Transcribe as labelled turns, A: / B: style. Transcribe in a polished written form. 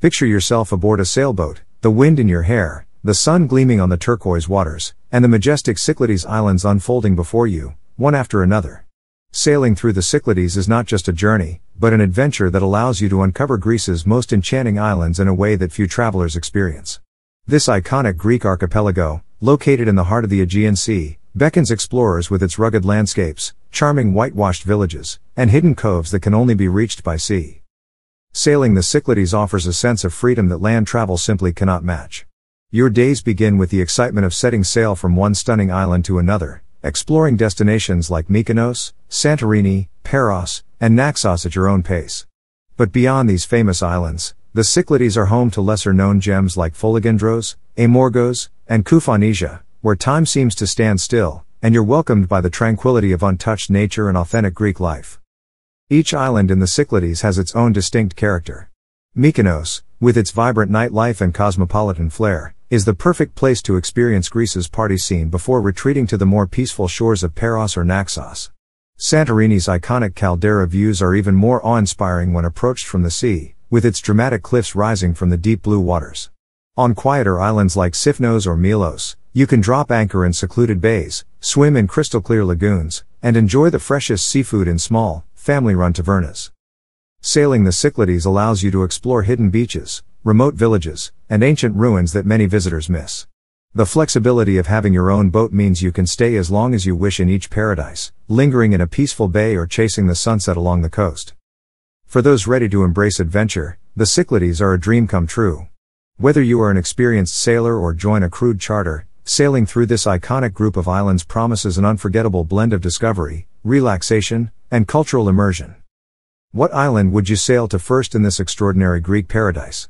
A: Picture yourself aboard a sailboat, the wind in your hair, the sun gleaming on the turquoise waters, and the majestic Cyclades Islands unfolding before you, one after another. Sailing through the Cyclades is not just a journey, but an adventure that allows you to uncover Greece's most enchanting islands in a way that few travelers experience. This iconic Greek archipelago, located in the heart of the Aegean Sea, beckons explorers with its rugged landscapes, charming whitewashed villages, and hidden coves that can only be reached by sea. Sailing the Cyclades offers a sense of freedom that land travel simply cannot match. Your days begin with the excitement of setting sail from one stunning island to another, exploring destinations like Mykonos, Santorini, Paros, and Naxos at your own pace. But beyond these famous islands, the Cyclades are home to lesser-known gems like Folegandros, Amorgos, and Koufonisia, where time seems to stand still, and you're welcomed by the tranquility of untouched nature and authentic Greek life. Each island in the Cyclades has its own distinct character. Mykonos, with its vibrant nightlife and cosmopolitan flair, is the perfect place to experience Greece's party scene before retreating to the more peaceful shores of Paros or Naxos. Santorini's iconic caldera views are even more awe-inspiring when approached from the sea, with its dramatic cliffs rising from the deep blue waters. On quieter islands like Sifnos or Milos, you can drop anchor in secluded bays, swim in crystal-clear lagoons, and enjoy the freshest seafood in small, family-run tavernas. Sailing the Cyclades allows you to explore hidden beaches, remote villages, and ancient ruins that many visitors miss. The flexibility of having your own boat means you can stay as long as you wish in each paradise, lingering in a peaceful bay or chasing the sunset along the coast. For those ready to embrace adventure, the Cyclades are a dream come true. Whether you are an experienced sailor or join a crude charter, sailing through this iconic group of islands promises an unforgettable blend of discovery, relaxation, and cultural immersion. What island would you sail to first in this extraordinary Greek paradise?